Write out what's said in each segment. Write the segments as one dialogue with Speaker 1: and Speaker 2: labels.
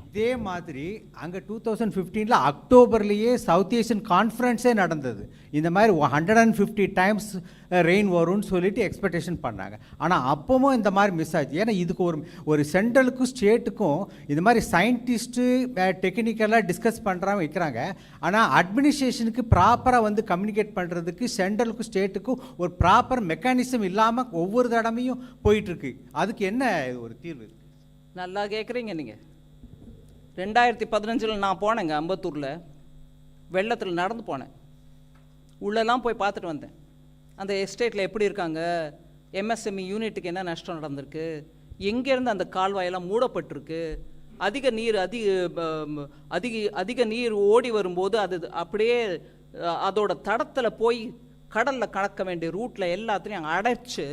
Speaker 1: இதே மாதிரி அங்கே 2015 அக்டோபர்லேயே சவுத் ஏஷியன் கான்ஃபரன்ஸே நடந்தது. இந்த மாதிரி 150 டைம்ஸ் ரெயின் வரும்னு சொல்லிட்டு எக்ஸ்பெக்டேஷன் பண்ணாங்க. ஆனால் அப்போவும் இந்த மாதிரி மிஸ் ஆச்சு. ஏன்னா இதுக்கு ஒரு சென்ட்ரலுக்கும் ஸ்டேட்டுக்கும் இந்த மாதிரி சயின்டிஸ்ட்டு டெக்னிக்கலாக டிஸ்கஸ் பண்ணுறாங்க வைக்கிறாங்க. ஆனால் அட்மினிஸ்ட்ரேஷனுக்கு ப்ராப்பராக வந்து கம்யூனிகேட் பண்ணுறதுக்கு சென்ட்ரலுக்கும் ஸ்டேட்டுக்கும் ஒரு ப்ராப்பர் மெக்கானிசம் இல்லாமல் ஒவ்வொரு தடவையும் போயிட்டுருக்கு. அதுக்கு என்ன ஒரு தீர்வு?
Speaker 2: நல்லா கேட்குறீங்க நீங்கள். 2015 நான் போனேங்க அம்பத்தூரில், வெள்ளத்தில் நடந்து போனேன். உள்ளெல்லாம் போய் பார்த்துட்டு வந்தேன். அந்த எஸ்டேட்டில் எப்படி இருக்காங்க, எம்எஸ்எம்இ யூனிட்டுக்கு என்ன நஷ்டம் நடந்திருக்கு, எங்கேருந்து அந்த கால்வாயெல்லாம் மூடப்பட்டிருக்கு, அதிக நீர் ஓடி வரும்போது அது அப்படியே அதோட தடத்தில் போய் கடலில் கலக்க வேண்டிய ரூட்டில் எல்லாத்துலேயும் அடைச்சி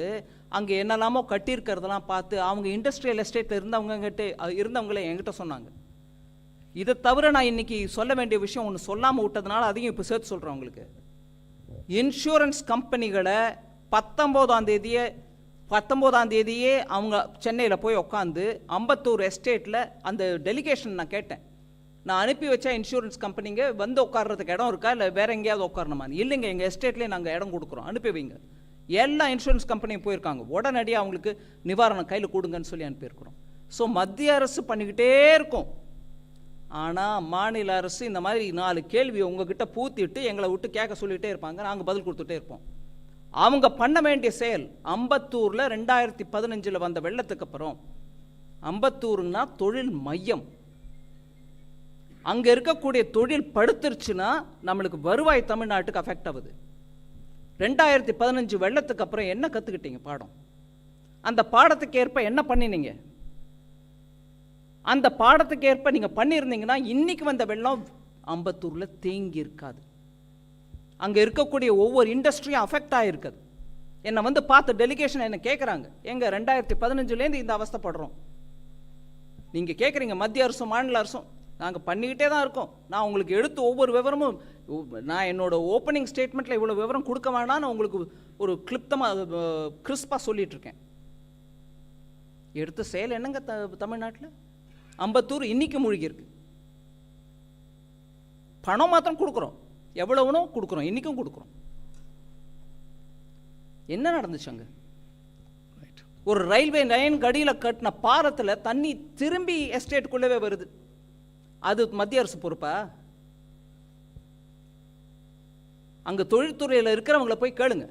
Speaker 2: அங்கே என்னெல்லாமோ கட்டியிருக்கிறதெல்லாம் பார்த்து அவங்க இண்டஸ்ட்ரியல் எஸ்டேட்டில் இருந்தவங்களே என்கிட்ட சொன்னாங்க. இதை தவிர நான் இன்றைக்கி சொல்ல வேண்டிய விஷயம் ஒன்று சொல்லாமல் விட்டதுனால அதையும் இப்போ சேர்த்து சொல்கிறேன் உங்களுக்கு. இன்சூரன்ஸ் கம்பெனிகளை 19ஆம் தேதியே அவங்க சென்னையில் போய் உட்காந்து அம்பத்தூர் எஸ்டேட்டில் அந்த டெலிகேஷன் நான் கேட்டேன். நான் அனுப்பி வச்சா இன்சூரன்ஸ் கம்பெனிங்க வந்து உட்கார்றதுக்கு இடம் இருக்கா, இல்லை வேறு எங்கேயாவது உட்காரணுமா? இல்லைங்க, எங்கள் எஸ்டேட்லேயே நாங்கள் இடம் கொடுக்குறோம், அனுப்பி வைங்க. எல்லா இன்சூரன்ஸ் கம்பெனியும் போயிருக்காங்க. உடனடியாக அவங்களுக்கு நிவாரணம் கையில் கொடுங்கன்னு சொல்லி அனுப்பியிருக்கிறோம். ஸோ மத்திய அரசு பண்ணிக்கிட்டே இருக்கும். ஆனால் மாநில அரசு இந்த மாதிரி 4 கேள்வி உங்ககிட்ட பூத்திட்டு எங்களை விட்டு கேட்க சொல்லிகிட்டே இருப்பாங்க. நாங்கள் பதில் கொடுத்துட்டே இருப்போம். அவங்க பண்ண வேண்டிய செயல், அம்பத்தூரில் 2015 வந்த வெள்ளத்துக்கு அப்புறம், அம்பத்தூருன்னா தொழில் மையம். அங்கே இருக்கக்கூடிய தொழில் படுத்துருச்சுன்னா நம்மளுக்கு வருவாய் தமிழ்நாட்டுக்கு அஃபெக்ட் ஆகுது. 2015 வெள்ளத்துக்கு அப்புறம் என்ன கற்றுக்கிட்டீங்க பாடம்? அந்த பாடத்துக்கு ஏற்ப என்ன பண்ணினீங்க? அந்த பாடத்துக்கு ஏற்ப நீங்கள் பண்ணியிருந்தீங்கன்னா இன்றைக்கி வந்த வெள்ளம் அம்பத்தூரில் தேங்கி இருக்காது. அங்கே இருக்கக்கூடிய ஒவ்வொரு இண்டஸ்ட்ரியும் அஃபெக்ட் ஆகிருக்குது. என்னை வந்து பார்த்து டெலிகேஷன் என்ன கேட்குறாங்க, எங்கள் 2015 இந்த அவஸ்தைப்படுறோம். நீங்கள் கேட்குறீங்க மத்திய அரசும் மாநில அரசும், நாங்கள் பண்ணிக்கிட்டே தான் இருக்கோம். நான் உங்களுக்கு எடுத்து ஒவ்வொரு விவரமும், நான் என்னோட ஓப்பனிங் ஸ்டேட்மெண்ட்டில் இவ்வளோ விவரம் கொடுக்க வேண்டாம்னு உங்களுக்கு ஒரு கிறிஸ்பாக சொல்லிகிட்ருக்கேன். எடுத்த செயல் என்னங்க தமிழ்நாட்டில்? அம்பத்தூர் இன்னைக்கு மூழ்கிருக்கு. பணம் மாத்திரம் கொடுக்குறோம், எவ்வளவுனோ கொடுக்குறோம், இன்றைக்கும் கொடுக்குறோம். என்ன நடந்துச்சு அங்கே? ஒரு ரயில்வே லைன் கடியில் கட்டின பாலத்தில் தண்ணி திரும்பி எஸ்டேட்டுக்குள்ளவே வருது. அது மத்திய அரசு பொறுப்பா? அங்கே தொழில்துறையில் இருக்கிறவங்களை போய் கேளுங்க.